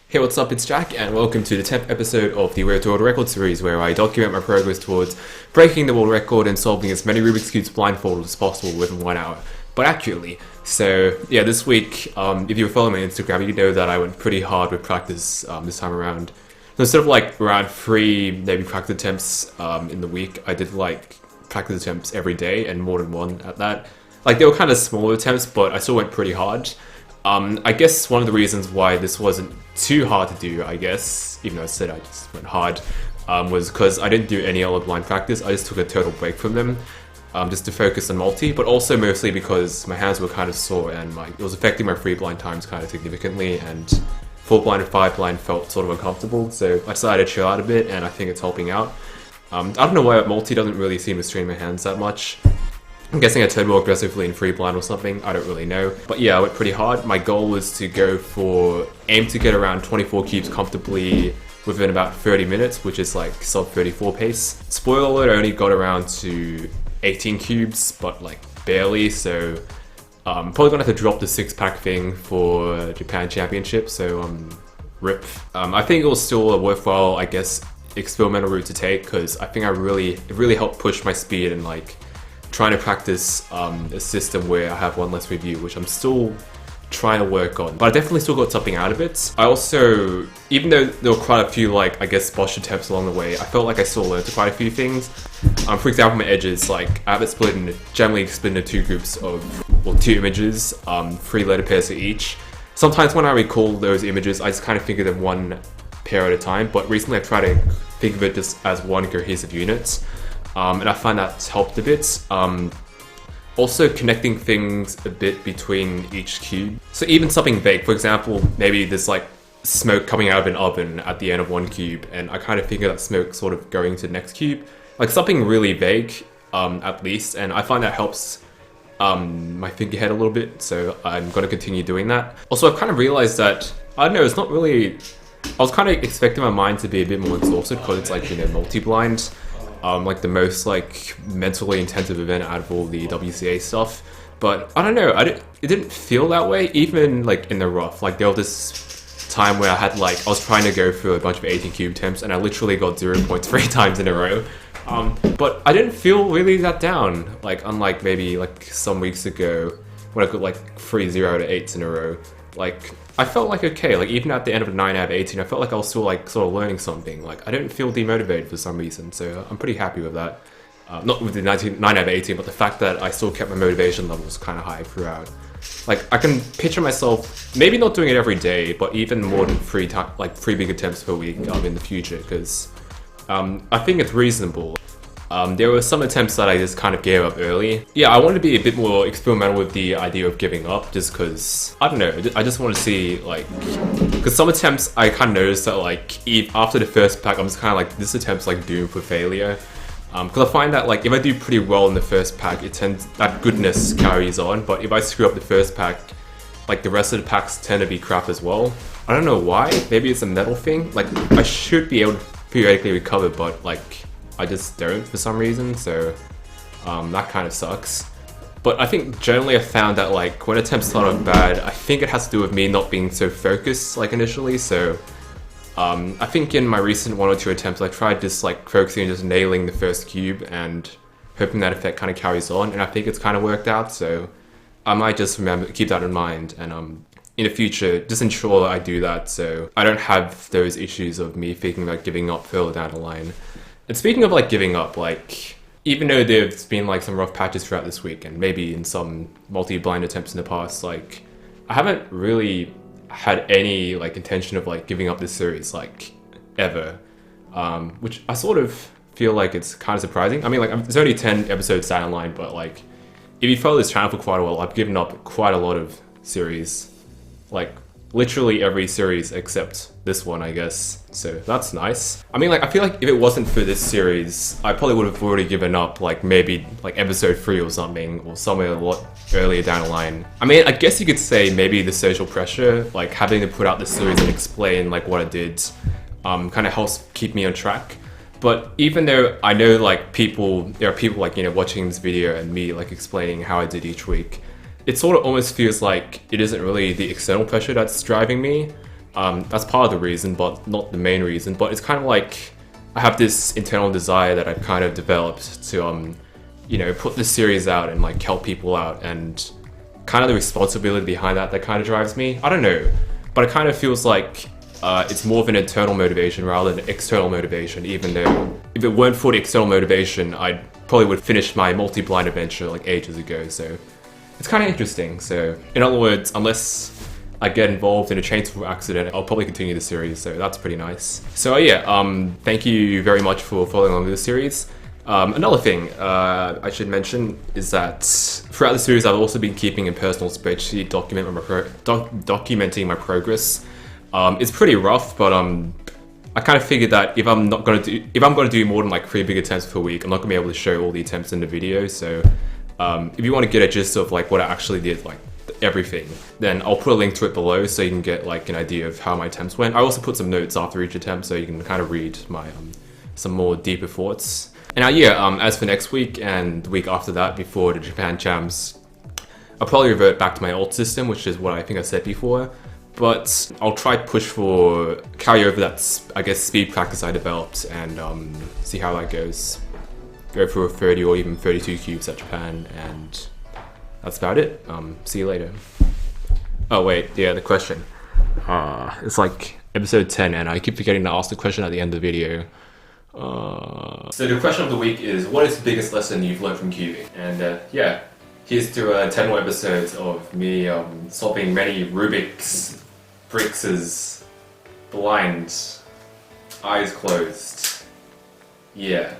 Hey, what's up? It's Jack, and welcome to the 10th episode of the Road to World Record series, where I document my progress towards breaking the world record and solving as many Rubik's Cubes blindfolded as possible within 1 hour, but accurately. So, yeah, this week, if you were following me on Instagram, you know that I went pretty hard with practice this time around. So instead of like around 3 maybe practice attempts in the week, I did like practice attempts every day and more than one at that. Like, they were kind of smaller attempts, but I still went pretty hard. I guess one of the reasons why this wasn't too hard to do, I guess, even though I said I just went hard, was because I didn't do any other blind practice. I just took a total break from them, just to focus on multi, but also mostly because my hands were kind of sore and it was affecting my free blind times kind of significantly, and 4 blind and 5 blind felt sort of uncomfortable, so I decided to chill out a bit, and I think it's helping out. I don't know why multi doesn't really seem to strain my hands that much. I'm guessing I turned more aggressively in free blind or something, I don't really know. But yeah, I went pretty hard. My goal was to aim to get around 24 cubes comfortably within about 30 minutes, which is like sub 34 pace. Spoiler alert, I only got around to 18 cubes, but like barely, so probably gonna have to drop the 6-pack thing for Japan Championship, so rip. I think it was still a worthwhile, I guess, experimental route to take, because I think it really helped push my speed and like trying to practice a system where I have one less review, which I'm still trying to work on, but I definitely still got something out of it. I also, even though there were quite a few like, I guess, botched attempts along the way, I felt like I still learned quite a few things. For example, my edges, like I have it generally split into 2 groups of, well, 2 images, 3 letter pairs for each. Sometimes when I recall those images, I just kind of think of them one pair at a time, but recently I try to think of it just as one cohesive unit. And I find that's helped a bit. Also connecting things a bit between each cube. So even something vague, for example, maybe there's like smoke coming out of an oven at the end of one cube, and I kind of think of that smoke sort of going to the next cube. Like something really vague, at least, and I find that helps my thinking ahead a little bit, so I'm going to continue doing that. Also, I've kind of realized that, I don't know, it's not really... I was kind of expecting my mind to be a bit more exhausted because it's like, you know, multi-blind. Like the most like mentally intensive event out of all the WCA stuff, but I don't know, it didn't feel that way even like in the rough. Like there was this time where I was trying to go through a bunch of 18 cube attempts and I literally got 0 points 3 times in a row, but I didn't feel really that down, like unlike maybe like some weeks ago when I got like 3 0 to 8s in a row. Like I felt like okay, like even at the end of 9 out of 18, I felt like I was still like sort of learning something. Like I didn't feel demotivated for some reason, so I'm pretty happy with that. Not with the 9 out of 18, but the fact that I still kept my motivation levels kind of high throughout. Like I can picture myself maybe not doing it every day, but even more than 3 big attempts per week in the future, because I think it's reasonable. There were some attempts that I just kind of gave up early. Yeah, I wanted to be a bit more experimental with the idea of giving up, just because, I don't know, I just want to see, like, because some attempts I kind of noticed that, like, after the first pack, I'm just kind of like, this attempt's like doomed for failure. Because I find that, like, if I do pretty well in the first pack, that goodness carries on, but if I screw up the first pack, like, the rest of the packs tend to be crap as well. I don't know why, maybe it's a metal thing. Like, I should be able to periodically recover, but, like, I just don't for some reason, so that kind of sucks. But I think generally I found that like when attempts start off bad, I think it has to do with me not being so focused like initially, so I think in my recent 1 or 2 attempts I tried just like focusing on just nailing the first cube and hoping that effect kind of carries on, and I think it's kind of worked out, so I might just keep that in mind, and in the future just ensure that I do that so I don't have those issues of me thinking about giving up further down the line. And speaking of like giving up, like even though there's been like some rough patches throughout this week and maybe in some multi-blind attempts in the past, like I haven't really had any like intention of like giving up this series like ever, which I sort of feel like it's kind of surprising. I mean, like there's only 10 episodes down the line, but like if you follow this channel for quite a while, I've given up quite a lot of series, like literally every series except this one, I guess. So that's nice. I mean, like, I feel like if it wasn't for this series, I probably would have already given up, like, maybe, like, episode 3 or something, or somewhere a lot earlier down the line. I mean, I guess you could say maybe the social pressure, like, having to put out the series and explain, like, what I did, kind of helps keep me on track. But even though I know, like, there are people, like, you know, watching this video and me, like, explaining how I did each week, it sort of almost feels like it isn't really the external pressure that's driving me. That's part of the reason, but not the main reason. But it's kind of like I have this internal desire that I've kind of developed to, you know, put this series out and like help people out, and kind of the responsibility behind that kind of drives me. I don't know, but it kind of feels like it's more of an internal motivation rather than external motivation, even though if it weren't for the external motivation, I probably would finish my multi-blind adventure like ages ago. So it's kind of interesting. So in other words, unless I get involved in a chainsaw accident, I'll probably continue the series, so that's pretty nice. So yeah, thank you very much for following along with the series. Another thing I should mention is that throughout the series I've also been keeping a personal spreadsheet documenting my progress. It's pretty rough, but I kind of figured that if I'm going to do more than like 3 big attempts per week, I'm not going to be able to show all the attempts in the video. So if you want to get a gist of like what I actually did, like everything, then I'll put a link to it below so you can get like an idea of how my attempts went. I also put some notes after each attempt so you can kind of read my some more deeper thoughts. And now yeah, as for next week and the week after that, before the Japan Champs, I'll probably revert back to my old system, which is what I think I said before. But I'll try to push for carry over that, I guess, speed practice I developed and see how that goes. Go for a 30 or even 32 cubes at Japan, and that's about it. See you later. Oh wait, yeah, the question. It's like episode 10 and I keep forgetting to ask the question at the end of the video. So the question of the week is, what is the biggest lesson you've learned from cubing? And yeah, here's to 10 more episodes of me solving many Rubik's bricks blind, eyes closed. Yeah.